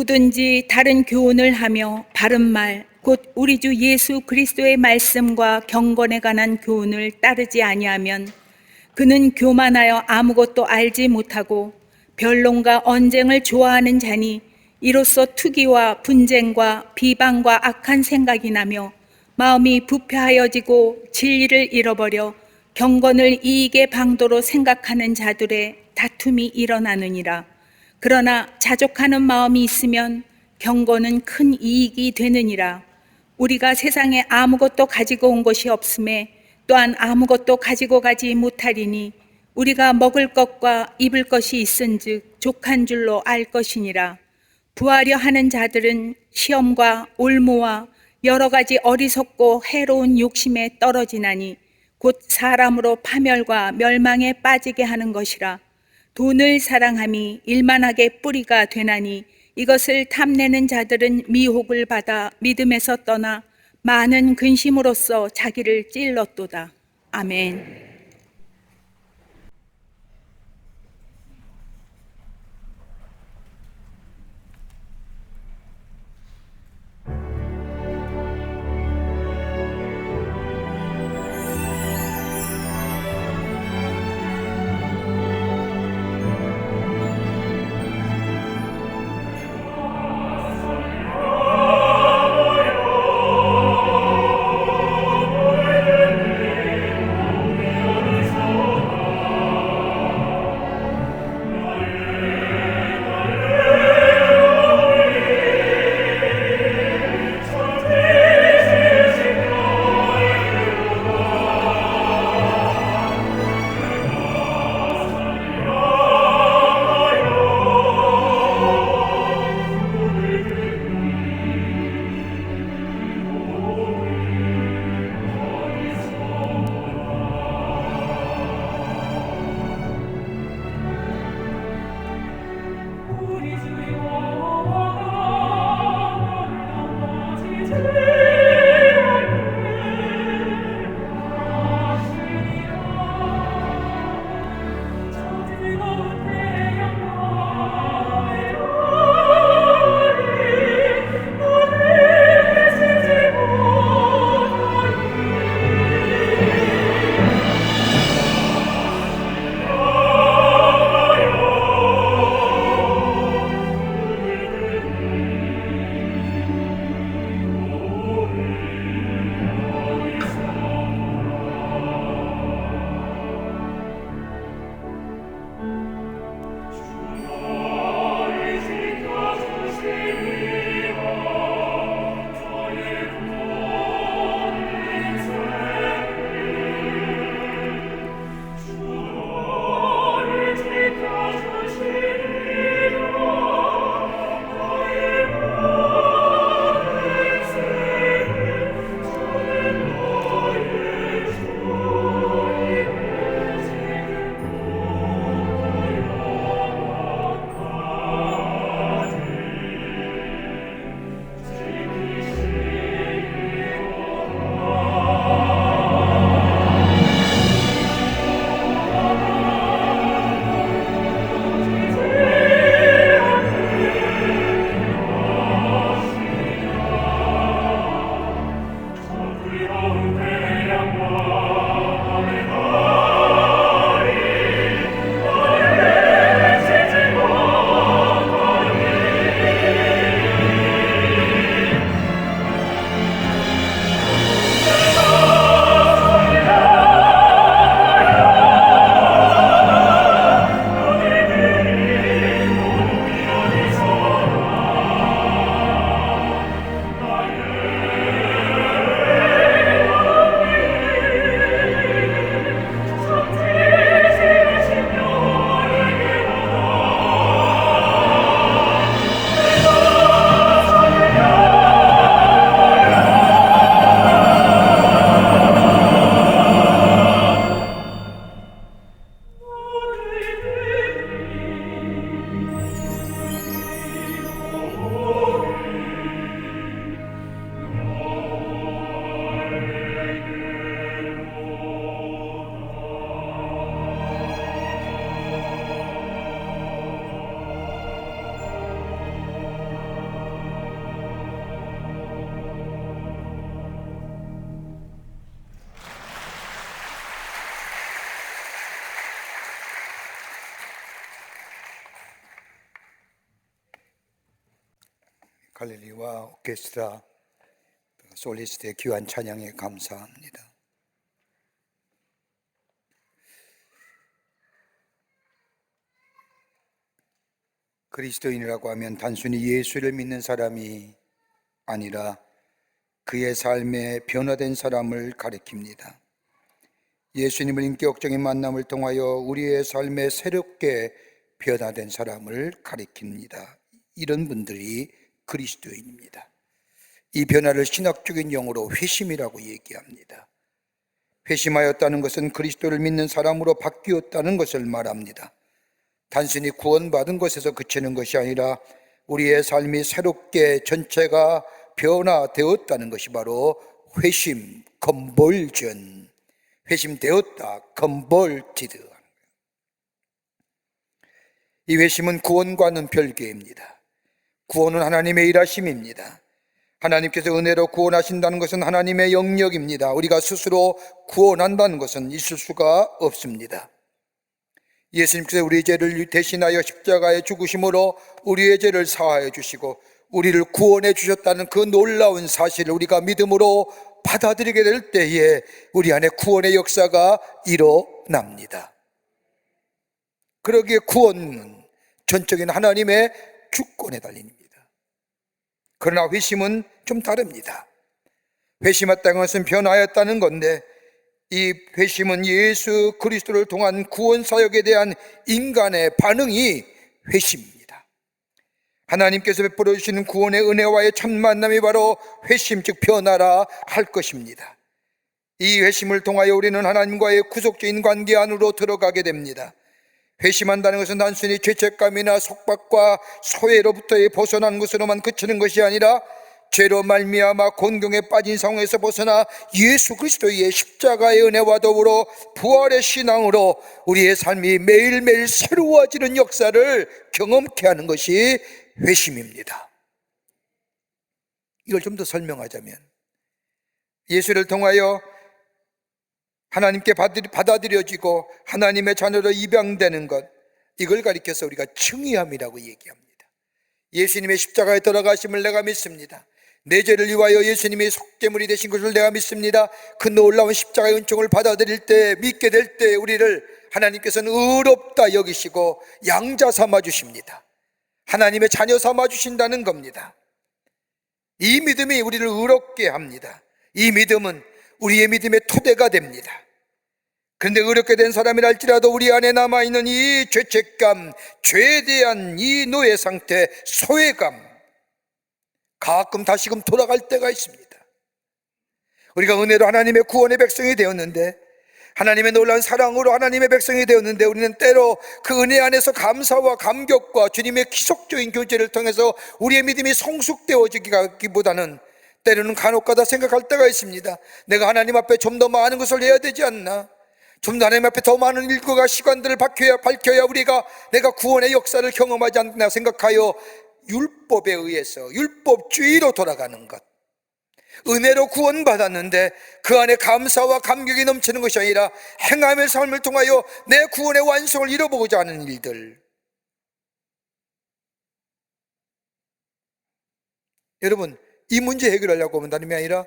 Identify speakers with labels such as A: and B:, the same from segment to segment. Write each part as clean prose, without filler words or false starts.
A: 누구든지 다른 교훈을 하며 바른 말, 곧 우리 주 예수 그리스도의 말씀과 경건에 관한 교훈을 따르지 아니하면 그는 교만하여 아무것도 알지 못하고 변론과 언쟁을 좋아하는 자니 이로써 투기와 분쟁과 비방과 악한 생각이 나며 마음이 부패하여지고 진리를 잃어버려 경건을 이익의 방도로 생각하는 자들의 다툼이 일어나느니라. 그러나 자족하는 마음이 있으면 경건은 큰 이익이 되느니라. 우리가 세상에 아무것도 가지고 온 것이 없음에 또한 아무것도 가지고 가지 못하리니 우리가 먹을 것과 입을 것이 있은즉 족한 줄로 알 것이니라. 부하려 하는 자들은 시험과 올무와 여러 가지 어리석고 해로운 욕심에 떨어지나니 곧 사람으로 파멸과 멸망에 빠지게 하는 것이라. 돈을 사랑함이 일만하게 뿌리가 되나니 이것을 탐내는 자들은 미혹을 받아 믿음에서 떠나 많은 근심으로써 자기를 찔렀도다. 아멘.
B: 갈릴리와 오케스트라 솔리스트의 귀한 찬양에 감사합니다. 그리스도인이라고 하면 단순히 예수를 믿는 사람이 아니라 그의 삶에 변화된 사람을 가리킵니다. 예수님을 인격적인 만남을 통하여 우리의 삶에 새롭게 변화된 사람을 가리킵니다. 이런 분들이 그리스도인입니다. 이 변화를 신학적인 용어로 회심이라고 얘기합니다. 회심하였다는 것은 그리스도를 믿는 사람으로 바뀌었다는 것을 말합니다. 단순히 구원받은 것에서 그치는 것이 아니라 우리의 삶이 새롭게 전체가 변화되었다는 것이 바로 회심, 컨버전, 회심되었다, 컨버티드. 이 회심은 구원과는 별개입니다. 구원은 하나님의 일하심입니다. 하나님께서 은혜로 구원하신다는 것은 하나님의 영역입니다. 우리가 스스로 구원한다는 것은 있을 수가 없습니다. 예수님께서 우리의 죄를 대신하여 십자가에 죽으심으로 우리의 죄를 사하여 주시고 우리를 구원해 주셨다는 그 놀라운 사실을 우리가 믿음으로 받아들이게 될 때에 우리 안에 구원의 역사가 일어납니다. 그러기에 구원은 전적인 하나님의 주권에 달린 일입니다. 그러나 회심은 좀 다릅니다. 회심했다는 것은 변화했다는 건데, 이 회심은 예수 그리스도를 통한 구원 사역에 대한 인간의 반응이 회심입니다. 하나님께서 베풀어 주시는 구원의 은혜와의 첫 만남이 바로 회심, 즉 변화라 할 것입니다. 이 회심을 통하여 우리는 하나님과의 구속적인 관계 안으로 들어가게 됩니다. 회심한다는 것은 단순히 죄책감이나 속박과 소외로부터의 벗어난 것으로만 그치는 것이 아니라 죄로 말미암아 곤경에 빠진 상황에서 벗어나 예수 그리스도의 십자가의 은혜와 더불어 부활의 신앙으로 우리의 삶이 매일매일 새로워지는 역사를 경험케 하는 것이 회심입니다. 이걸 좀 더 설명하자면, 예수를 통하여 하나님께 받아들여지고 하나님의 자녀로 입양되는 것, 이걸 가리켜서 우리가 칭의함이라고 얘기합니다. 예수님의 십자가에 돌아가심을 내가 믿습니다. 내 죄를 위하여 예수님이 속죄물이 되신 것을 내가 믿습니다. 그 놀라운 십자가의 은총을 받아들일 때, 믿게 될 때 우리를 하나님께서는 의롭다 여기시고 양자 삼아 주십니다. 하나님의 자녀 삼아 주신다는 겁니다. 이 믿음이 우리를 의롭게 합니다. 이 믿음은 우리의 믿음의 토대가 됩니다. 그런데 의롭게 된 사람이라 할지라도 우리 안에 남아있는 이 죄책감, 죄에 대한 이 노예 상태, 소외감, 가끔 다시금 돌아갈 때가 있습니다. 우리가 은혜로 하나님의 구원의 백성이 되었는데, 하나님의 놀라운 사랑으로 하나님의 백성이 되었는데, 우리는 때로 그 은혜 안에서 감사와 감격과 주님의 기속적인 교제를 통해서 우리의 믿음이 성숙되어지기보다는 때로는 간혹가다 생각할 때가 있습니다. 내가 하나님 앞에 좀 더 많은 것을 해야 되지 않나? 좀 더 하나님 앞에 더 많은 일과 시간들을 밝혀야 우리가 내가 구원의 역사를 경험하지 않나 생각하여 율법에 의해서 율법주의로 돌아가는 것, 은혜로 구원받았는데 그 안에 감사와 감격이 넘치는 것이 아니라 행함의 삶을 통하여 내 구원의 완성을 이뤄보고자 하는 일들. 여러분, 이 문제 해결하려고 한다는 게 아니라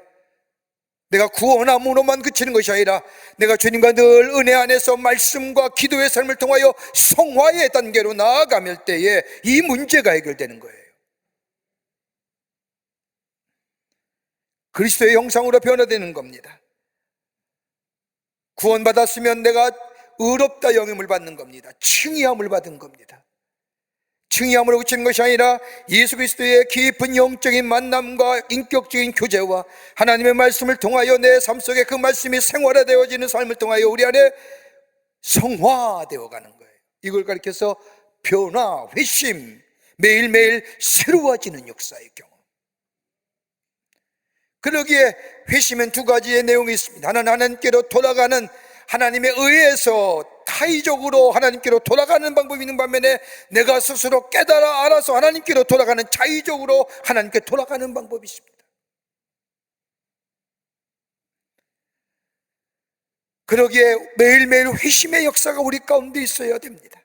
B: 내가 구원함으로만 그치는 것이 아니라 내가 주님과 늘 은혜 안에서 말씀과 기도의 삶을 통하여 성화의 단계로 나아가면 때에 이 문제가 해결되는 거예요. 그리스도의 형상으로 변화되는 겁니다. 구원받았으면 내가 의롭다 영임을 받는 겁니다. 칭의함을 받은 겁니다. 칭의함으로 그치는 것이 아니라 예수 그리스도의 깊은 영적인 만남과 인격적인 교제와 하나님의 말씀을 통하여 내 삶 속에 그 말씀이 생활화되어지는 삶을 통하여 우리 안에 성화되어 가는 거예요. 이걸 가리켜서 변화, 회심, 매일매일 새로워지는 역사의 경험. 그러기에 회심은 두 가지의 내용이 있습니다. 하나는 하나님께로 돌아가는, 하나님에 의해서 타의적으로 하나님께로 돌아가는 방법이 있는 반면에 내가 스스로 깨달아 알아서 하나님께로 돌아가는 자의적으로 하나님께 돌아가는 방법이 있습니다. 그러기에 매일매일 회심의 역사가 우리 가운데 있어야 됩니다.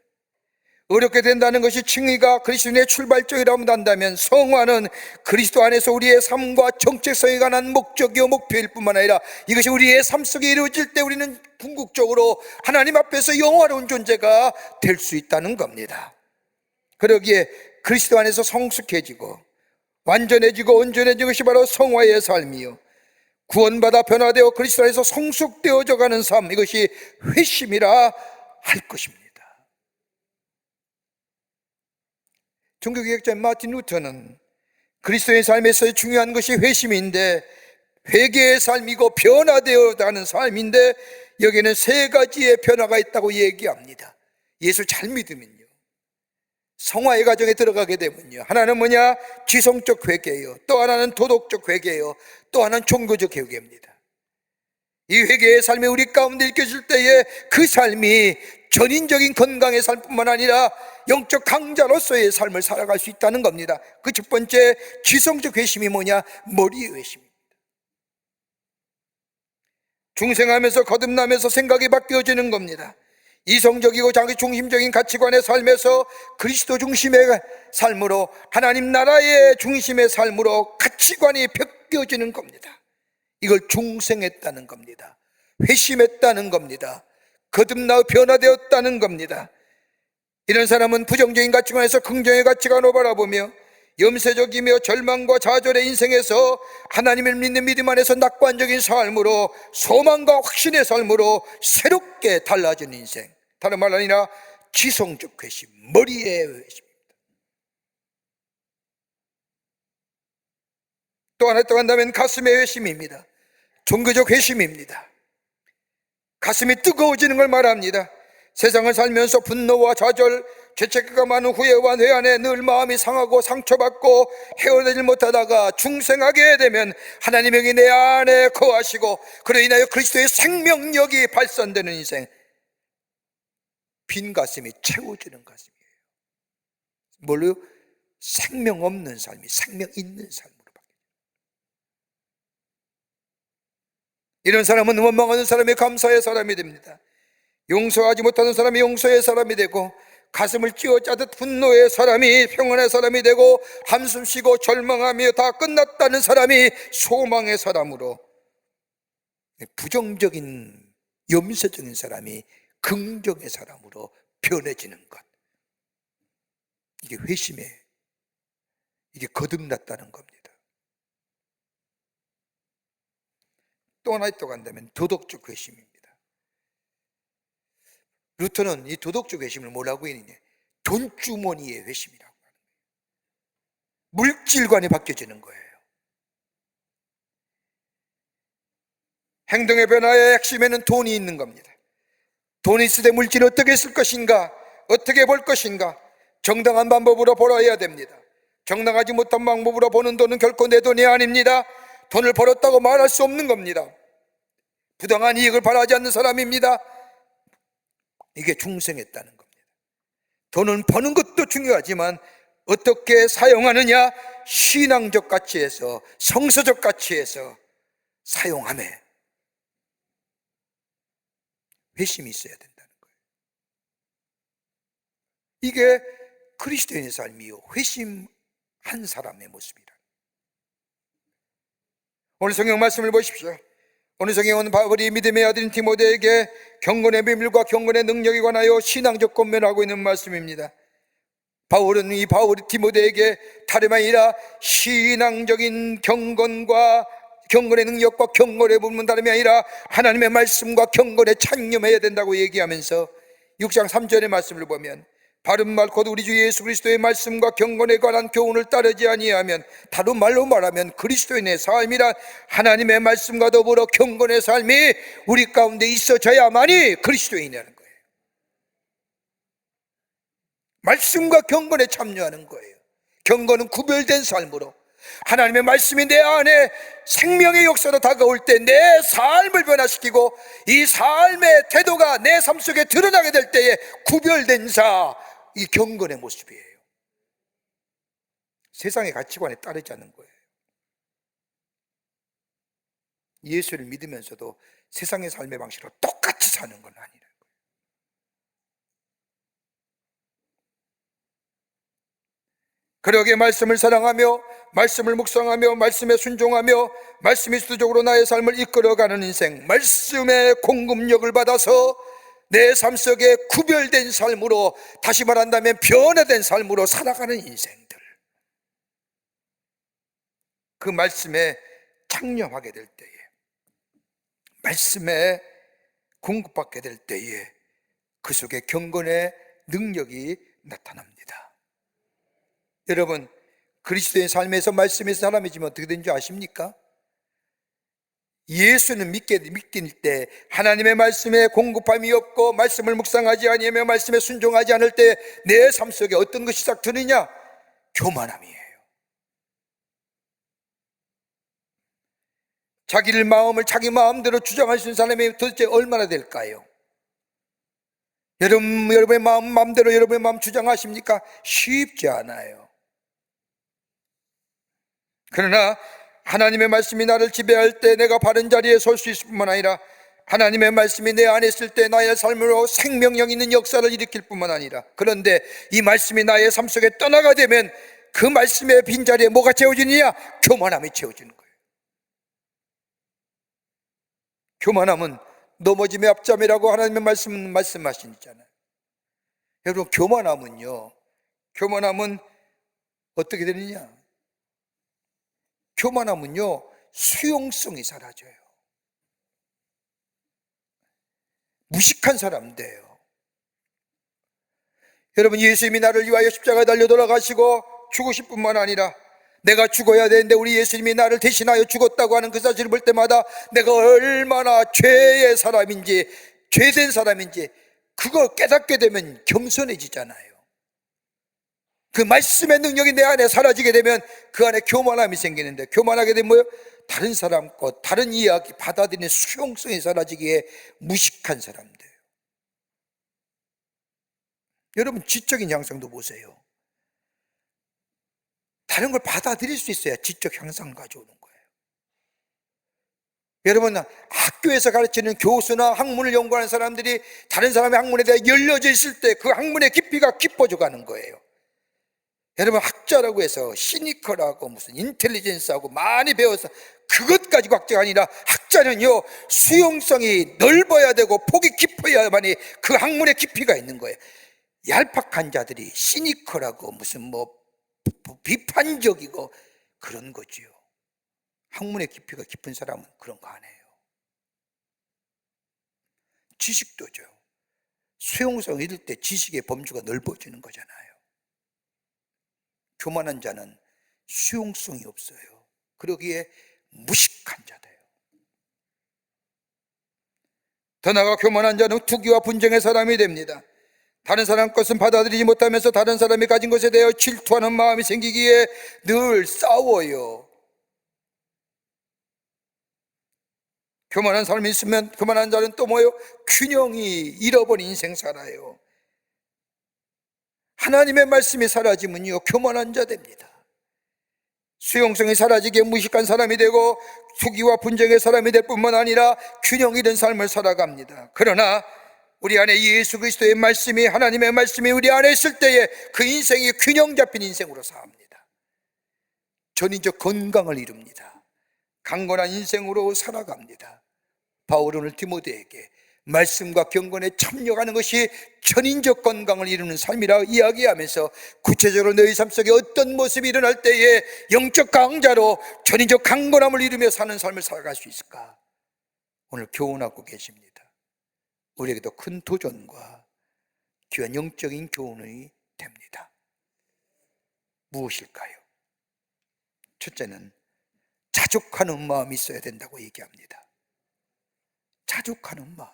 B: 어렵게 된다는 것이 칭의가 그리스도인의 출발점이라고 한다면, 성화는 그리스도 안에서 우리의 삶과 정체성에 관한 목적이요 목표일 뿐만 아니라 이것이 우리의 삶 속에 이루어질 때 우리는 궁극적으로 하나님 앞에서 영화로운 존재가 될 수 있다는 겁니다. 그러기에 그리스도 안에서 성숙해지고 완전해지고 온전해진 것이 바로 성화의 삶이요, 구원받아 변화되어 그리스도 안에서 성숙되어져 가는 삶, 이것이 회심이라 할 것입니다. 종교개혁자 마틴 루터는 그리스도의 삶에서의 중요한 것이 회심인데, 회개의 삶이고 변화되어 가는 삶인데, 여기에는 세 가지의 변화가 있다고 얘기합니다. 예수 잘 믿으면요, 성화의 과정에 들어가게 되면요, 하나는 뭐냐? 지성적 회개예요. 또 하나는 도덕적 회개예요. 또 하나는 종교적 회개입니다. 이 회개의 삶이 우리 가운데 일깨질 때에 그 삶이 전인적인 건강의 삶뿐만 아니라 영적 강자로서의 삶을 살아갈 수 있다는 겁니다. 그 첫 번째 지성적 회심이 뭐냐? 머리의 회심입니다. 중생하면서 거듭나면서 생각이 바뀌어지는 겁니다. 이성적이고 자기 중심적인 가치관의 삶에서 그리스도 중심의 삶으로, 하나님 나라의 중심의 삶으로 가치관이 바뀌어지는 겁니다. 이걸 중생했다는 겁니다. 회심했다는 겁니다. 거듭나 변화되었다는 겁니다. 이런 사람은 부정적인 가치관에서 긍정의 가치관으로 바라보며 염세적이며 절망과 좌절의 인생에서 하나님을 믿는 믿음 안에서 낙관적인 삶으로, 소망과 확신의 삶으로 새롭게 달라진 인생, 다른 말 아니라 지성적 회심, 머리의 회심입니다. 또 하나 또 한다면 가슴의 회심입니다. 종교적 회심입니다. 가슴이 뜨거워지는 걸 말합니다. 세상을 살면서 분노와 좌절, 죄책감과 많은 후회와 회한에 늘 마음이 상하고 상처받고 헤어내질 못하다가 중생하게 되면 하나님의 내 안에 거하시고 그로 인하여 그리스도의 생명력이 발산되는 인생, 빈 가슴이 채워지는 가슴이에요. 뭘로? 생명 없는 삶이 생명 있는 삶으로 바뀌어요. 이런 사람은 원망하는 사람이 감사의 사람이 됩니다. 용서하지 못하는 사람이 용서의 사람이 되고, 가슴을 쥐어짜듯 분노의 사람이 평안의 사람이 되고, 한숨 쉬고 절망하며 다 끝났다는 사람이 소망의 사람으로, 부정적인 염세적인 사람이 긍정의 사람으로 변해지는 것, 이게 회심에, 이게 거듭났다는 겁니다. 또 하나 또 간다면 도덕적 회심입니다. 루터는 이 도덕적 회심을 뭐라고 했느냐? 돈주머니의 회심이라고 하는 거예요. 물질관이 바뀌어지는 거예요. 행동의 변화의 핵심에는 돈이 있는 겁니다. 돈이 있을 때 물질을 어떻게 쓸 것인가, 어떻게 벌 것인가, 정당한 방법으로 벌어야 됩니다. 정당하지 못한 방법으로 버는 돈은 결코 내 돈이 아닙니다. 돈을 벌었다고 말할 수 없는 겁니다. 부당한 이익을 바라지 않는 사람입니다. 이게 중생했다는 겁니다. 돈은 버는 것도 중요하지만 어떻게 사용하느냐, 신앙적 가치에서, 성서적 가치에서 사용하며 회심이 있어야 된다는 거예요. 이게 그리스도인의 삶이요, 회심한 사람의 모습이라. 오늘 성경 말씀을 보십시오. 오늘 성경은 바울이 믿음의 아들인 디모데에게 경건의 비밀과 경건의 능력에 관하여 신앙적 권면하고 있는 말씀입니다. 바울은 디모데에게 다름 아니라 신앙적인 경건과 경건의 능력과 경건의 부분은 다름이 아니라 하나님의 말씀과 경건에 창념해야 된다고 얘기하면서 6장 3절의 말씀을 보면, 바른 말 곧 우리 주 예수 그리스도의 말씀과 경건에 관한 교훈을 따르지 아니하면, 다른 말로 말하면 그리스도인의 삶이란 하나님의 말씀과 더불어 경건의 삶이 우리 가운데 있어져야만이 그리스도인이라는 거예요. 말씀과 경건에 참여하는 거예요. 경건은 구별된 삶으로, 하나님의 말씀이 내 안에 생명의 역사로 다가올 때 내 삶을 변화시키고 이 삶의 태도가 내 삶 속에 드러나게 될 때에 구별된 자, 이 경건의 모습이에요. 세상의 가치관에 따르지 않는 거예요. 예수를 믿으면서도 세상의 삶의 방식으로 똑같이 사는 건 아니라는 거예요. 그러기에 말씀을 사랑하며 말씀을 묵상하며 말씀에 순종하며 말씀이 수적으로 나의 삶을 이끌어가는 인생, 말씀의 공급력을 받아서 내 삶 속에 구별된 삶으로, 다시 말한다면 변화된 삶으로 살아가는 인생들, 그 말씀에 창념하게 될 때에, 말씀에 공급받게 될 때에 그 속에 경건의 능력이 나타납니다. 여러분, 그리스도의 삶에서 말씀의 사람이지만 어떻게 되는지 아십니까? 예수는 믿길 때 하나님의 말씀에 공급함이 없고 말씀을 묵상하지 아니하며 말씀에 순종하지 않을 때 내 삶 속에 어떤 것이 싹 드느냐? 교만함이에요. 자기를 마음을 자기 마음대로 주장할 수 있는 사람이 도대체 얼마나 될까요? 여러분의 마음대로 여러분의 마음 주장하십니까? 쉽지 않아요. 그러나 하나님의 말씀이 나를 지배할 때 내가 바른 자리에 설 수 있을 뿐만 아니라, 하나님의 말씀이 내 안에 있을 때 나의 삶으로 생명력 있는 역사를 일으킬 뿐만 아니라, 그런데 이 말씀이 나의 삶 속에 떠나가 되면 그 말씀의 빈자리에 뭐가 채워지느냐? 교만함이 채워지는 거예요. 교만함은 넘어짐의 앞잠이라고 하나님의 말씀하시잖아요. 여러분, 교만함은 어떻게 되느냐? 교만함은요, 수용성이 사라져요. 무식한 사람 돼요. 여러분, 예수님이 나를 위하여 십자가에 달려 돌아가시고 죽으실 뿐만 아니라, 내가 죽어야 되는데 우리 예수님이 나를 대신하여 죽었다고 하는 그 사실을 볼 때마다 내가 얼마나 죄의 사람인지, 죄된 사람인지 그거 깨닫게 되면 겸손해지잖아요. 그 말씀의 능력이 내 안에 사라지게 되면 그 안에 교만함이 생기는데, 교만하게 되면 뭐예요? 다른 사람 것, 다른 이야기 받아들이는 수용성이 사라지기에 무식한 사람 돼요. 여러분, 지적인 향상도 보세요. 다른 걸 받아들일 수 있어야 지적 향상을 가져오는 거예요. 여러분, 학교에서 가르치는 교수나 학문을 연구하는 사람들이 다른 사람의 학문에 대해 열려져 있을 때 그 학문의 깊이가 깊어져 가는 거예요. 여러분, 학자라고 해서 시니컬하고 무슨 인텔리전스하고 많이 배워서 그것 가지고 학자가 아니라, 학자는요, 수용성이 넓어야 되고 폭이 깊어야만이 그 학문의 깊이가 있는 거예요. 얄팍한 자들이 시니컬하고 무슨 비판적이고 그런 거지요. 학문의 깊이가 깊은 사람은 그런 거 안 해요. 지식도죠. 수용성이 이럴 때 지식의 범주가 넓어지는 거잖아요. 교만한 자는 수용성이 없어요. 그러기에 무식한 자돼요. 더 나아가 교만한 자는 투기와 분쟁의 사람이 됩니다. 다른 사람 것은 받아들이지 못하면서 다른 사람이 가진 것에 대해 질투하는 마음이 생기기에 늘 싸워요. 교만한 사람이 있으면 교만한 자는 또 뭐예요? 균형이 잃어버린 인생 살아요. 하나님의 말씀이 사라지면요, 교만한 자 됩니다. 수용성이 사라지게 무식한 사람이 되고 투기와 분쟁의 사람이 될 뿐만 아니라 균형 잃은 삶을 살아갑니다. 그러나 우리 안에 예수 그리스도의 말씀이, 하나님의 말씀이 우리 안에 있을 때에 그 인생이 균형 잡힌 인생으로 삽니다. 전인적 건강을 이룹니다. 강건한 인생으로 살아갑니다. 바울은 오늘 디모데에게 말씀과 경건에 참여하는 것이 전인적 건강을 이루는 삶이라 이야기하면서, 구체적으로 너희 삶 속에 어떤 모습이 일어날 때에 영적 강자로 전인적 강건함을 이루며 사는 삶을 살아갈 수 있을까? 오늘 교훈하고 계십니다. 우리에게도 큰 도전과 귀한 영적인 교훈이 됩니다. 무엇일까요? 첫째는 자족하는 마음이 있어야 된다고 얘기합니다. 자족하는 마음이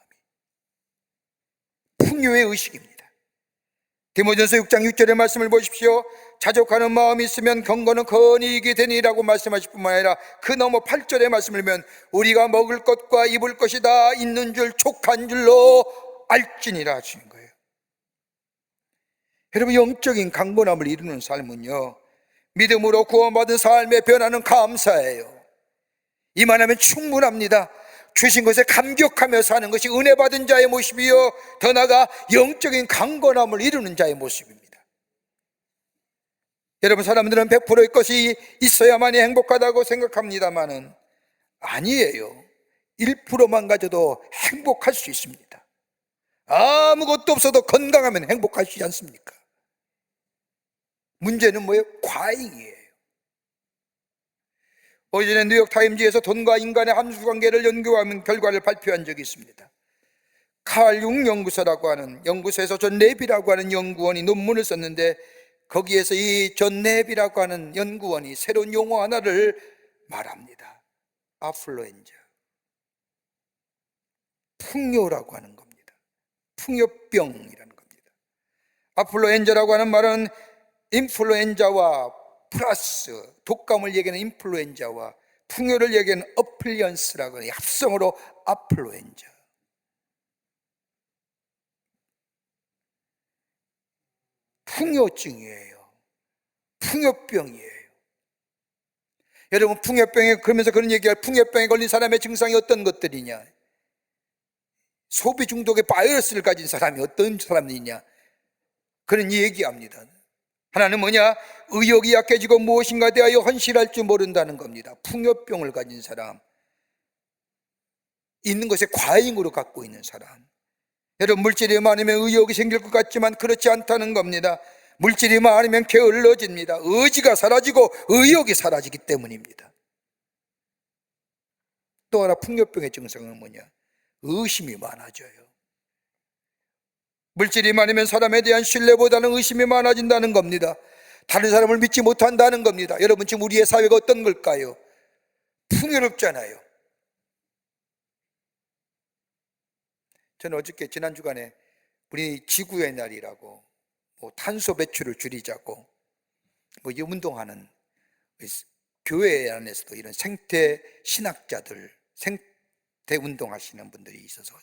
B: 풍요의 의식입니다. 디모데전서 6장 6절의 말씀을 보십시오. 자족하는 마음이 있으면 경건은 건이 이기게 되니라고 말씀하실 뿐만 아니라, 그 너머 8절의 말씀을 보면 우리가 먹을 것과 입을 것이 다 있는 줄 족한 줄로 알지니라 하시는 거예요. 여러분, 영적인 강건함을 이루는 삶은요, 믿음으로 구원받은 삶의 변화는 감사예요. 이만하면 충분합니다. 주신 것에 감격하며 사는 것이 은혜 받은 자의 모습이요, 더 나아가 영적인 강건함을 이루는 자의 모습입니다. 여러분, 사람들은 100%의 것이 있어야만이 행복하다고 생각합니다만은 아니에요. 1%만 가져도 행복할 수 있습니다. 아무것도 없어도 건강하면 행복하시지 않습니까? 문제는 뭐예요? 과잉이에요. 어제는 뉴욕타임즈에서 돈과 인간의 함수관계를 연구하는 결과를 발표한 적이 있습니다. 칼 융 연구소라고 하는 연구소에서 존 랩이라고 하는 연구원이 논문을 썼는데, 거기에서 이 존 랩이라고 하는 연구원이 새로운 용어 하나를 말합니다. 아플루엔자, 풍요라고 하는 겁니다. 풍요병이라는 겁니다. 아플루엔자라고 하는 말은 인플루엔자와 플러스, 독감을 얘기하는 인플루엔자와 풍요를 얘기하는 어플리언스라고 하는 합성어로 아플루엔자. 풍요증이에요. 풍요병이에요. 여러분, 풍요병에, 그러면서 그런 얘기할, 풍요병에 걸린 사람의 증상이 어떤 것들이냐? 소비 중독의 바이러스를 가진 사람이 어떤 사람이냐? 그런 얘기합니다. 하나는 뭐냐? 의욕이 약해지고 무엇인가 대하여 헌신할 줄 모른다는 겁니다. 풍요병을 가진 사람, 있는 것에 과잉으로 갖고 있는 사람. 여러분, 물질이 많으면 의욕이 생길 것 같지만 그렇지 않다는 겁니다. 물질이 많으면 게을러집니다. 의지가 사라지고 의욕이 사라지기 때문입니다. 또 하나 풍요병의 증상은 뭐냐? 의심이 많아져요. 물질이 많으면 사람에 대한 신뢰보다는 의심이 많아진다는 겁니다. 다른 사람을 믿지 못한다는 겁니다. 여러분, 지금 우리의 사회가 어떤 걸까요? 풍요롭잖아요. 저는 어저께 지난 주간에 우리 지구의 날이라고, 탄소 배출을 줄이자고 이 운동하는 교회 안에서도 이런 생태 신학자들, 생태 운동하시는 분들이 있어서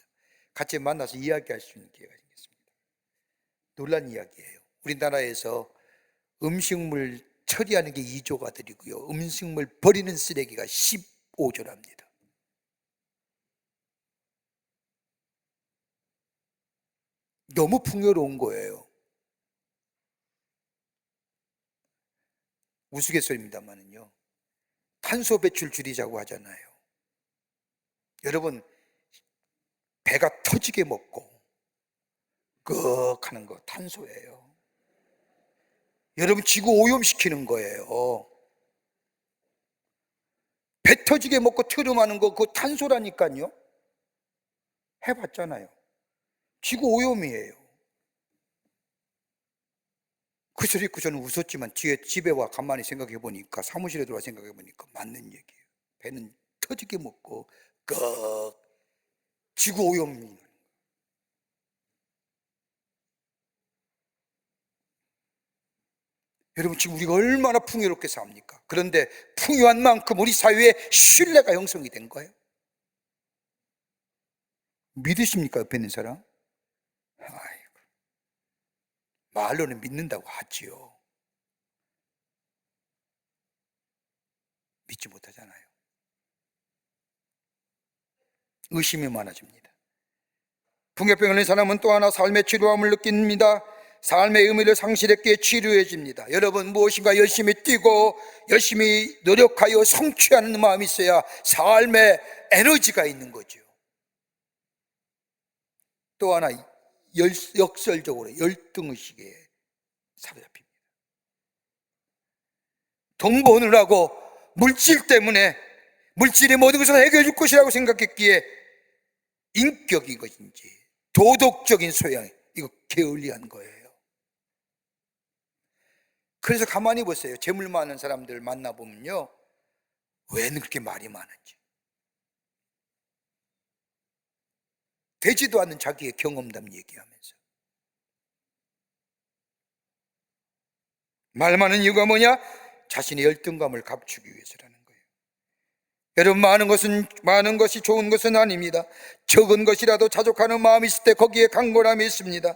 B: 같이 만나서 이야기할 수 있는 기회가 생겼습니다. 놀란 이야기예요. 우리나라에서 음식물 처리하는 게 2조가 들이고요, 음식물 버리는 쓰레기가 15조랍니다. 너무 풍요로운 거예요. 우스갯소리입니다만은요, 탄소 배출 줄이자고 하잖아요. 여러분, 배가 터지게 먹고 꺽 하는 거 탄소예요. 여러분, 지구 오염시키는 거예요. 배 터지게 먹고 트름하는 거, 그거 탄소라니까요. 해봤잖아요. 지구 오염이에요. 그 소리 듣고 저는 웃었지만 뒤에 집에 와 가만히 생각해 보니까, 사무실에 들어와 생각해 보니까 맞는 얘기예요. 배는 터지게 먹고 꺽, 지구 오염. 여러분, 지금 우리가 얼마나 풍요롭게 삽니까? 그런데 풍요한 만큼 우리 사회에 신뢰가 형성이 된 거예요. 믿으십니까? 옆에 있는 사람? 아이고, 말로는 믿는다고 하지요. 믿지 못하잖아요. 의심이 많아집니다. 풍요병 걸린 사람은 또 하나 삶의 지루함을 느낍니다. 삶의 의미를 상실했기에 지루해집니다. 여러분, 무엇인가 열심히 뛰고 열심히 노력하여 성취하는 마음이 있어야 삶의 에너지가 있는 거죠. 또 하나, 역설적으로 열등의식에 사로잡힙니다. 돈 버느라고 물질 때문에 물질이 모든 것을 해결해 줄 것이라고 생각했기에 인격인 것인지 도덕적인 소양, 이거 게을리한 거예요. 그래서 가만히 보세요. 재물 많은 사람들 만나보면요, 왜 그렇게 말이 많은지, 되지도 않는 자기의 경험담 얘기하면서. 말 많은 이유가 뭐냐? 자신의 열등감을 감추기 위해서라는 거예요. 여러분, 많은 것이 좋은 것은 아닙니다. 적은 것이라도 자족하는 마음이 있을 때 거기에 강건함이 있습니다.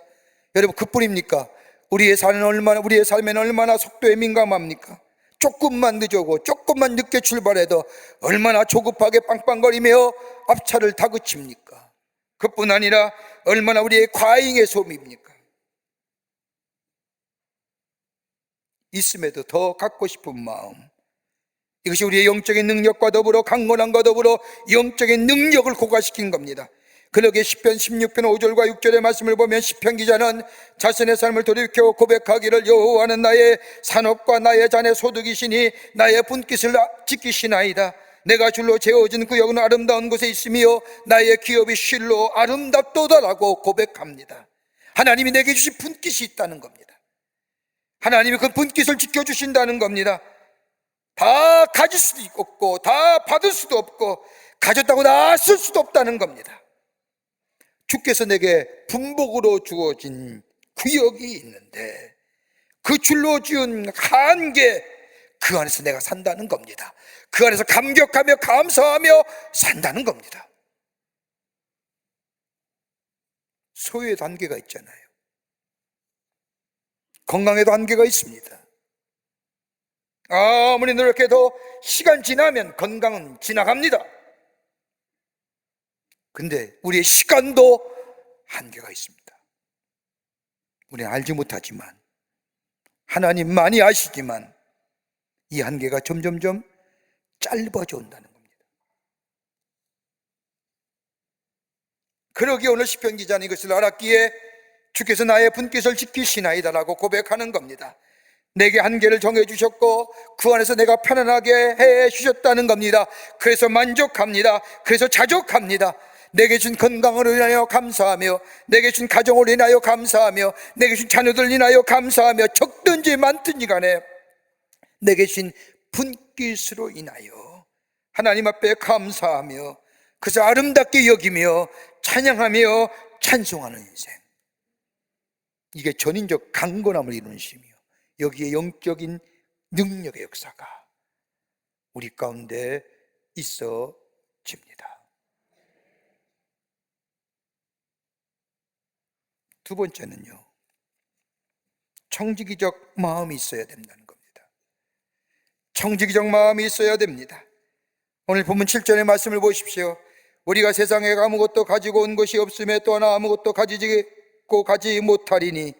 B: 여러분, 그뿐입니까? 우리의 삶에는 얼마나 속도에 민감합니까? 조금만 늦어고 조금만 늦게 출발해도 얼마나 조급하게 빵빵거리며 앞차를 다그칩니까? 그뿐 아니라 얼마나 우리의 과잉의 소비입니까? 있음에도 더 갖고 싶은 마음, 이것이 우리의 영적인 능력과 더불어 강건함과 더불어 영적인 능력을 고갈시킨 겁니다. 그러기에 시편 16편 5절과 6절의 말씀을 보면 시편 기자는 자신의 삶을 돌이켜 고백하기를 여호와는 나의 산업과 나의 잔의 소득이시니 나의 분깃을 지키시나이다. 내가 줄로 재어진 구역은 아름다운 곳에 있으며 나의 기업이 실로 아름답도다라고 고백합니다. 하나님이 내게 주신 분깃이 있다는 겁니다. 하나님이 그 분깃을 지켜주신다는 겁니다. 다 가질 수도 없고 다 받을 수도 없고 가졌다고 다 쓸 수도 없다는 겁니다. 주께서 내게 분복으로 주어진 구역이 있는데 그 줄로 지은 한계, 그 안에서 내가 산다는 겁니다. 그 안에서 감격하며 감사하며 산다는 겁니다. 소유에도 한계가 있잖아요. 건강에도 한계가 있습니다. 아무리 노력해도 시간 지나면 건강은 지나갑니다. 근데 우리의 시간도 한계가 있습니다. 우리는 알지 못하지만 하나님만이 아시지만 이 한계가 점점점 짧아져 온다는 겁니다. 그러기에 오늘 시편 기자는 이것을 알았기에 주께서 나의 분깃을 지키시나이다라고 고백하는 겁니다. 내게 한계를 정해주셨고 그 안에서 내가 편안하게 해주셨다는 겁니다. 그래서 만족합니다. 그래서 자족합니다. 내게 준 건강으로 인하여 감사하며 내게 준 가정으로 인하여 감사하며 내게 준 자녀들 인하여 감사하며 적든지 많든지 간에 내게 준 분깃으로 인하여 하나님 앞에 감사하며 그래서 아름답게 여기며 찬양하며 찬송하는 인생, 이게 전인적 강건함을 이루는 심이요 여기에 영적인 능력의 역사가 우리 가운데 있어집니다. 두 번째는요, 청지기적 마음이 있어야 된다는 겁니다. 청지기적 마음이 있어야 됩니다. 오늘 본문 7절의 말씀을 보십시오. 우리가 세상에 아무것도 가지고 온 것이 없음에 또 하나 아무것도 가지고 가지 못하리니,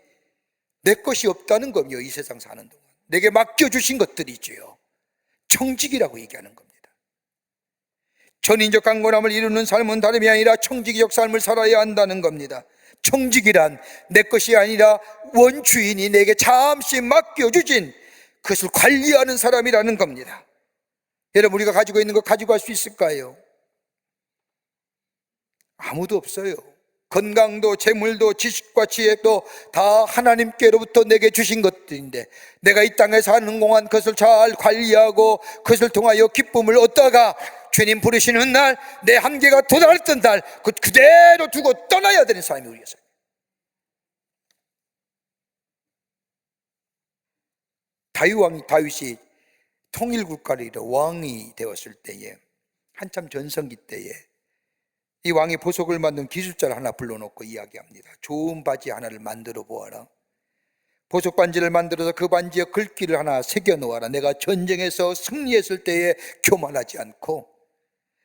B: 내 것이 없다는 거요. 이 세상 사는 동안 내게 맡겨주신 것들이지요. 청지기라고 얘기하는 겁니다. 전인적 강건함을 이루는 삶은 다름이 아니라 청지기적 삶을 살아야 한다는 겁니다. 청지기란 내 것이 아니라 원주인이 내게 잠시 맡겨주신 그것을 관리하는 사람이라는 겁니다. 여러분, 우리가 가지고 있는 거 가지고 갈 수 있을까요? 아무도 없어요. 건강도 재물도 지식과 지혜도 다 하나님께로부터 내게 주신 것들인데 내가 이 땅에 사는 동안 그것을 잘 관리하고 그것을 통하여 기쁨을 얻다가 주님 부르시는 날, 내 한계가 도달했던 날 그대로 두고 떠나야 되는 사람이 우리였어요. 다윗이 통일국가를 이뤄 왕이 되었을 때에, 한참 전성기 때에 이 왕이 보석을 만든 기술자를 하나 불러놓고 이야기합니다. 좋은 바지 하나를 만들어 보아라. 보석 반지를 만들어서 그 반지에 글귀를 하나 새겨 놓아라. 내가 전쟁에서 승리했을 때에 교만하지 않고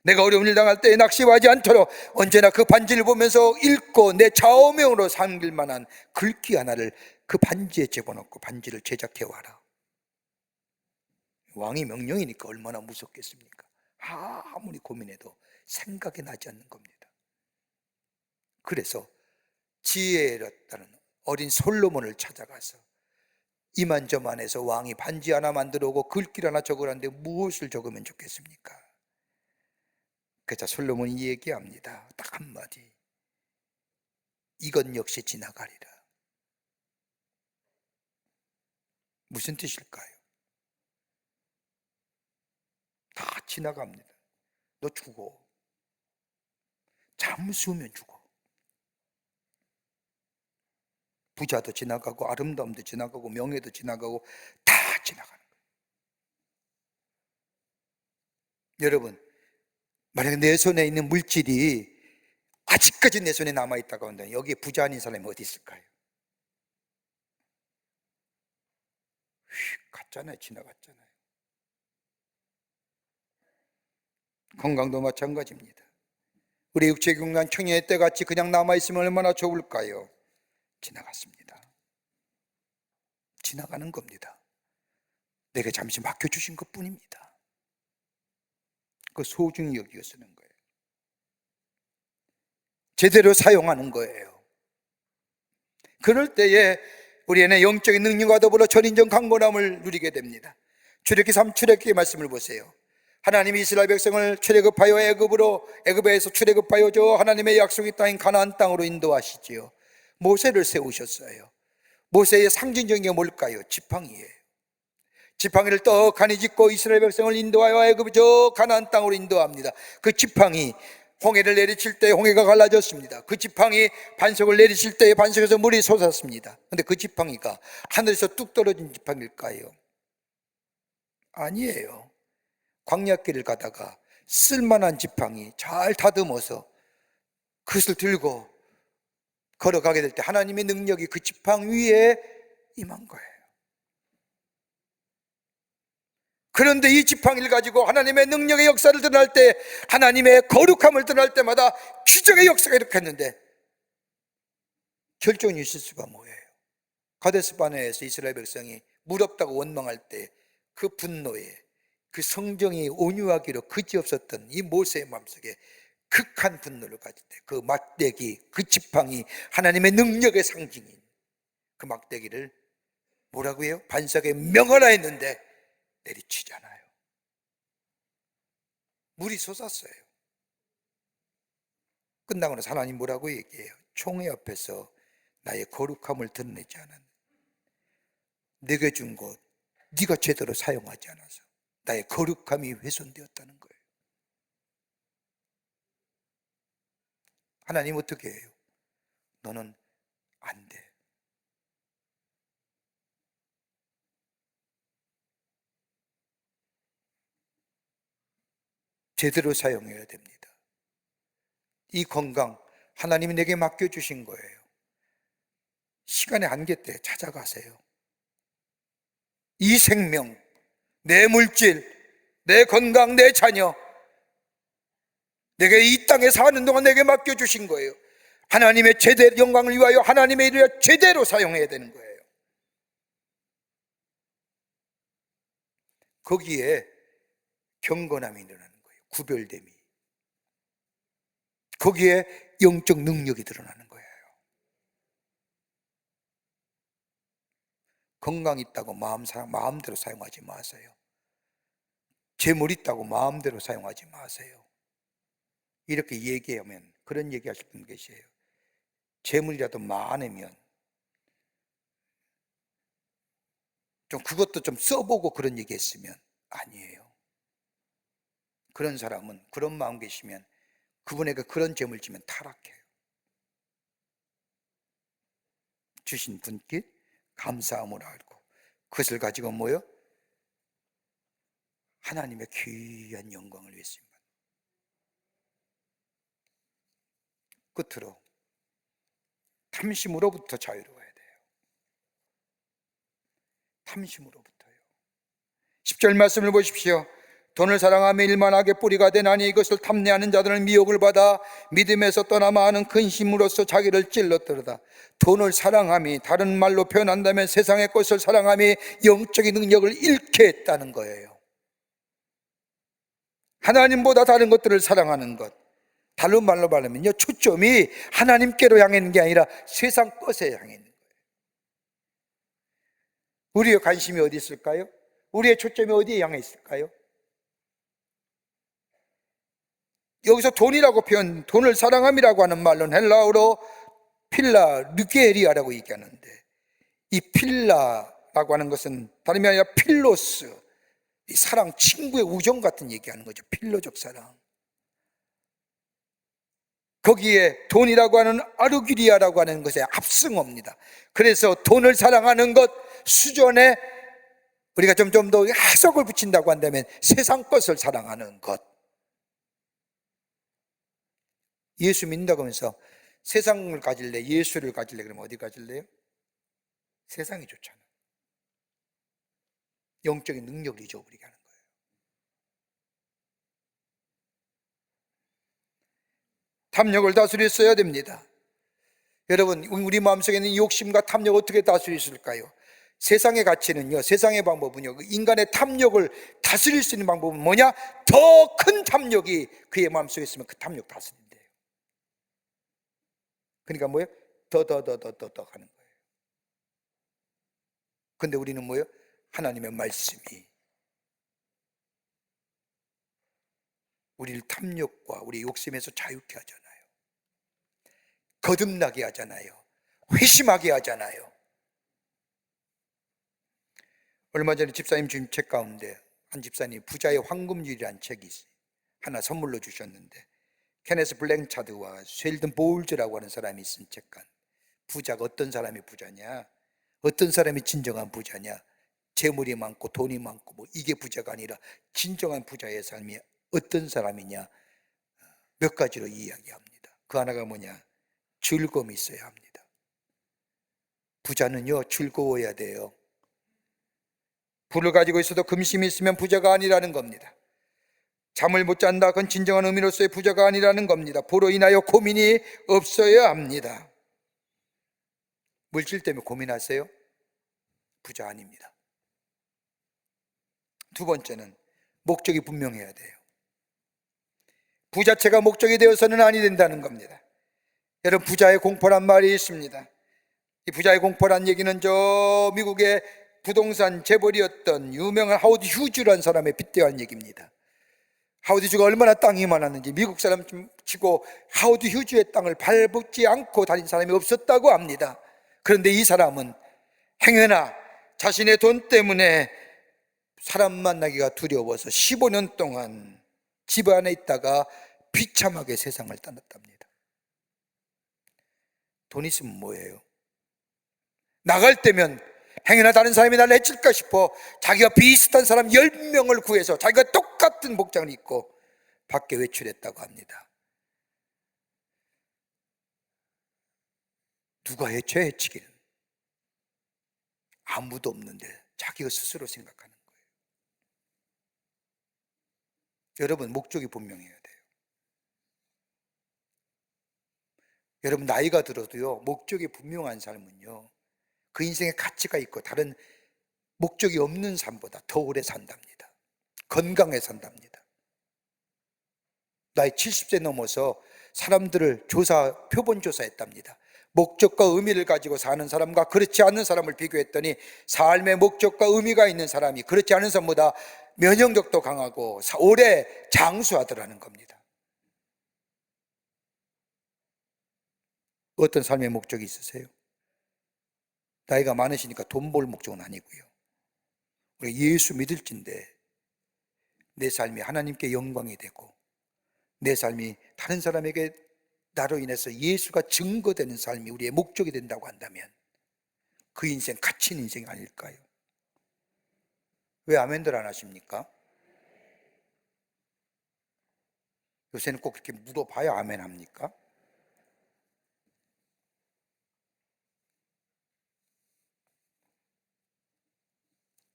B: 내가 어려운 일 당할 때에 낙심하지 않도록 언제나 그 반지를 보면서 읽고 내 좌우명으로 삼길 만한 글귀 하나를 그 반지에 집어넣고 반지를 제작해 와라. 왕이 명령이니까 얼마나 무섭겠습니까? 아무리 고민해도 생각이 나지 않는 겁니다. 그래서 지혜롭다는 어린 솔로몬을 찾아가서 이만저만해서 왕이 반지 하나 만들어 오고 글귀를 하나 적으라는데 무엇을 적으면 좋겠습니까? 그래서 솔로몬이 얘기합니다. 딱 한마디. 이건 역시 지나가리라. 무슨 뜻일까요? 다 지나갑니다. 너 죽어. 잠수면 죽어. 부자도 지나가고 아름다움도 지나가고 명예도 지나가고 다 지나가는 거예요. 여러분, 만약에 내 손에 있는 물질이 아직까지 내 손에 남아있다고 한다면 여기에 부자 아닌 사람이 어디 있을까요? 갔잖아요. 지나갔잖아요. 건강도 마찬가지입니다. 우리 육체 경란 청년의 때같이 그냥 남아있으면 얼마나 좋을까요? 지나갔습니다. 지나가는 겁니다. 내게 잠시 맡겨주신 것 뿐입니다. 그 소중히 여기어 쓰는 거예요. 제대로 사용하는 거예요. 그럴 때에 우리 안에 영적인 능력과 더불어 전인전 강건함을 누리게 됩니다. 출애굽기 3 말씀을 보세요. 하나님이 이스라엘 백성을 출애굽하여 애굽에서 출애굽하여 저 하나님의 약속의 땅인 가나안 땅으로 인도하시지요. 모세를 세우셨어요. 모세의 상징적인 게 뭘까요? 지팡이예요. 지팡이를 떡하니 짚고 이스라엘 백성을 인도하여 애굽 저 가나안 땅으로 인도합니다. 그 지팡이 홍해를 내리칠 때 홍해가 갈라졌습니다. 그 지팡이 반석을 내리칠 때 반석에서 물이 솟았습니다. 그런데 그 지팡이가 하늘에서 뚝 떨어진 지팡이일까요? 아니에요. 광야길을 가다가 쓸만한 지팡이 잘 다듬어서 그것을 들고 걸어가게 될 때 하나님의 능력이 그 지팡이 위에 임한 거예요. 그런데 이 지팡이를 가지고 하나님의 능력의 역사를 드러날 때, 하나님의 거룩함을 드러날 때마다 기적의 역사가 일으켰는데 결정이 있을 수가 뭐예요? 가데스 바네에서 이스라엘 백성이 물 없다고 원망할 때 그 분노에, 그 성정이 온유하기로 그지없었던 이 모세의 마음속에 극한 분노를 가질 때 그 막대기, 그 지팡이, 하나님의 능력의 상징인 그 막대기를 뭐라고 해요? 반석에 명하라 했는데 내리치잖아요. 물이 솟았어요. 끝나고 나서 하나님 뭐라고 얘기해요? 총회 앞에서 나의 거룩함을 드러내지 않은, 내게 준 것 네가 제대로 사용하지 않아서 나의 거룩함이 훼손되었다는 거예요. 하나님 어떻게 해요? 너는 안 돼. 제대로 사용해야 됩니다. 이 건강 하나님이 내게 맡겨주신 거예요. 시간의 한계 때 찾아가세요. 이 생명, 내 물질, 내 건강, 내 자녀, 내게 이 땅에 사는 동안 내게 맡겨주신 거예요. 하나님의 영광을 위하여 하나님의 일을 제대로 사용해야 되는 거예요. 거기에 경건함이 일어나는 거예요. 구별됨이. 거기에 영적 능력이 드러나는 거예요. 건강 있다고 마음대로 사용하지 마세요. 재물 있다고 마음대로 사용하지 마세요. 이렇게 얘기하면, 그런 얘기 하실 분 계세요. 재물이라도 많으면 좀 그것도 좀 써보고 그런 얘기 했으면, 아니에요. 그런 사람은, 그런 마음 계시면 그분에게 그런 재물 주면 타락해요. 주신 분께 감사함을 알고 그것을 가지고 뭐요? 하나님의 귀한 영광을 위해서입니다. 끝으로 탐심으로부터 자유로워야 돼요. 탐심으로부터요. 10절 말씀을 보십시오. 돈을 사랑하며 일만하게 뿌리가 되나니 이것을 탐내하는 자들은 미혹을 받아 믿음에서 떠나 많은 근심으로써 자기를 찔렀더라. 돈을 사랑함이, 다른 말로 표현한다면 세상의 것을 사랑함이 영적인 능력을 잃게 했다는 거예요. 하나님보다 다른 것들을 사랑하는 것, 다른 말로 말하면요, 초점이 하나님께로 향해 있는 게 아니라 세상 것에 향해 있는 거예요. 우리의 관심이 어디 있을까요? 우리의 초점이 어디에 향해 있을까요? 여기서 돈이라고 표현, 돈을 사랑함이라고 하는 말로는 헬라어로 필라, 르게리아라고 얘기하는데, 이 필라라고 하는 것은 다름이 아니라 필로스, 이 사랑, 친구의 우정 같은 얘기하는 거죠. 필로적 사랑. 거기에 돈이라고 하는 아르기리아라고 하는 것에 합승어입니다. 그래서 돈을 사랑하는 것 수준에 우리가 좀 더 해석을 붙인다고 한다면 세상 것을 사랑하는 것. 예수 믿는다고 하면서 세상을 가질래, 예수를 가질래, 그러면 어디 가질래요? 세상이 좋잖아. 영적인 능력을 잊어버리게 하는 거예요. 탐욕을 다스렸어야 됩니다. 여러분, 우리 마음속에 있는 욕심과 탐욕 어떻게 다스릴 수 있을까요? 세상의 가치는요, 세상의 방법은요, 그 인간의 탐욕을 다스릴 수 있는 방법은 뭐냐? 더 큰 탐욕이 그의 마음속에 있으면 그 탐욕 다스린대요. 그러니까 뭐예요? 더 하는 거예요. 근데 우리는 뭐예요? 하나님의 말씀이 우리를 탐욕과 우리 욕심에서 자유케 하잖아요. 거듭나게 하잖아요. 회심하게 하잖아요. 얼마 전에 집사님 주신 책 가운데 한 집사님이 부자의 황금률이라는 책이 하나 선물로 주셨는데, 케네스 블랭차드와 쉘든 보울즈라고 하는 사람이 쓴 책간, 부자가 어떤 사람이 부자냐, 어떤 사람이 진정한 부자냐, 재물이 많고 돈이 많고 뭐 이게 부자가 아니라 진정한 부자의 삶이 어떤 사람이냐, 몇 가지로 이야기합니다. 그 하나가 뭐냐? 즐거움이 있어야 합니다. 부자는요, 즐거워야 돼요. 부를 가지고 있어도 금심이 있으면 부자가 아니라는 겁니다. 잠을 못 잔다, 그건 진정한 의미로서의 부자가 아니라는 겁니다. 부로 인하여 고민이 없어야 합니다. 물질 때문에 고민하세요? 부자 아닙니다. 두 번째는 목적이 분명해야 돼요. 부자체가 목적이 되어서는 아니 된다는 겁니다. 여러분, 부자의 공포란 말이 있습니다. 이 부자의 공포란 얘기는 저 미국의 부동산 재벌이었던 유명한 하워드 휴즈라는 사람에 빗대한 얘기입니다. 하워드 휴즈가 얼마나 땅이 많았는지 미국 사람 치고 하워드 휴즈의 땅을 밟지 않고 다닌 사람이 없었다고 합니다. 그런데 이 사람은 행여나 자신의 돈 때문에 사람 만나기가 두려워서 15년 동안 집 안에 있다가 비참하게 세상을 떠났답니다. 돈 있으면 뭐예요? 나갈 때면 행여나 다른 사람이 나를 해칠까 싶어 자기가 비슷한 사람 10명을 구해서 자기가 똑같은 복장을 입고 밖에 외출했다고 합니다. 누가 해치기는 아무도 없는데 자기가 스스로 생각하는 거예요. 여러분, 목적이 분명해야 돼요. 여러분, 나이가 들어도요, 목적이 분명한 삶은요, 그 인생에 가치가 있고 다른 목적이 없는 삶보다 더 오래 산답니다. 건강해 산답니다. 나이 70세 넘어서 사람들을 표본 조사했답니다. 목적과 의미를 가지고 사는 사람과 그렇지 않은 사람을 비교했더니 삶의 목적과 의미가 있는 사람이 그렇지 않은 사람보다 면역력도 강하고 오래 장수하더라는 겁니다. 어떤 삶의 목적이 있으세요? 나이가 많으시니까 돈 벌 목적은 아니고요, 우리 예수 믿을진데 내 삶이 하나님께 영광이 되고 내 삶이 다른 사람에게 나로 인해서 예수가 증거되는 삶이 우리의 목적이 된다고 한다면 그 인생 가치 있는 인생이 아닐까요? 왜 아멘들 안 하십니까? 요새는 꼭 그렇게 물어봐야 아멘 합니까?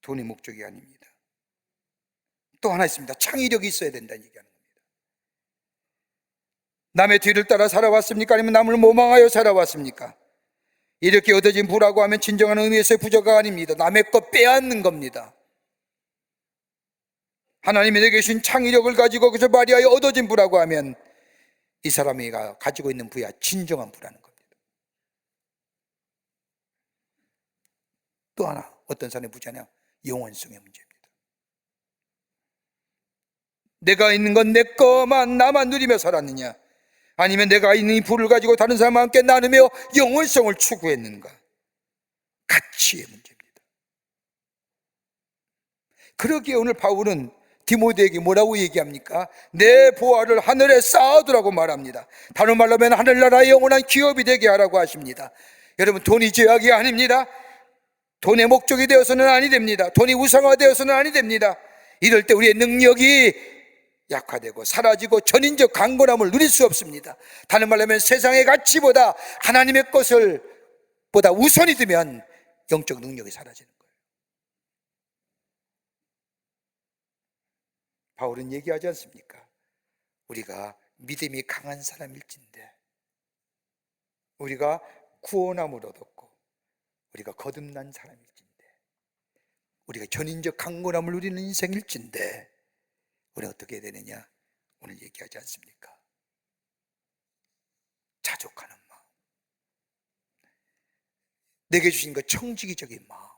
B: 돈이 목적이 아닙니다. 또 하나 있습니다. 창의력이 있어야 된다는 얘기하는 겁니다. 남의 뒤를 따라 살아왔습니까? 아니면 남을 모방하여 살아왔습니까? 이렇게 얻어진 부라고 하면 진정한 의미에서의 부자가 아닙니다. 남의 것 빼앗는 겁니다. 하나님이 내게 주신 창의력을 가지고 그저 발휘하여 얻어진 부라고 하면 이 사람이 가지고 있는 부야 진정한 부라는 겁니다. 또 하나, 어떤 사람의 부자냐? 영원성의 문제입니다. 내가 있는 건 내 것만 나만 누리며 살았느냐, 아니면 내가 있는 이 부를 가지고 다른 사람과 함께 나누며 영원성을 추구했는가? 가치의 문제입니다. 그러기에 오늘 바울은 디모데에게 뭐라고 얘기합니까? 내 보화를 하늘에 쌓아두라고 말합니다. 다른 말로 하면 하늘나라의 영원한 기업이 되게 하라고 하십니다. 여러분, 돈이 죄악이 아닙니다. 돈의 목적이 되어서는 아니 됩니다. 돈이 우상화되어서는 아니 됩니다. 이럴 때 우리의 능력이 약화되고 사라지고 전인적 강건함을 누릴 수 없습니다. 다른 말로 하면 세상의 가치보다 하나님의 것을 보다 우선이 되면 영적 능력이 사라지는 거예요. 바울은 얘기하지 않습니까? 우리가 믿음이 강한 사람일진데, 우리가 구원함을 얻었고 우리가 거듭난 사람일진데 우리가 전인적 강건함을 누리는 인생일진데 우리가 어떻게 해야 되느냐? 오늘 얘기하지 않습니까? 자족하는 마음, 내게 주신 것 청지기적인 마음,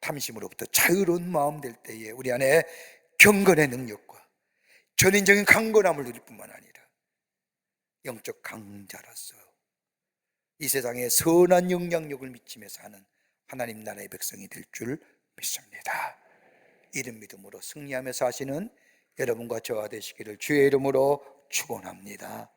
B: 탐심으로부터 자유로운 마음 될 때에 우리 안에 경건의 능력과 전인적인 강건함을 누릴 뿐만 아니라 영적 강자로서 이 세상에 선한 영향력을 미치며 사는 하나님 나라의 백성이 될 줄 믿습니다. 이런 믿음으로 승리하며 사시는 여러분과 저와 되시기를 주의 이름으로 축원합니다.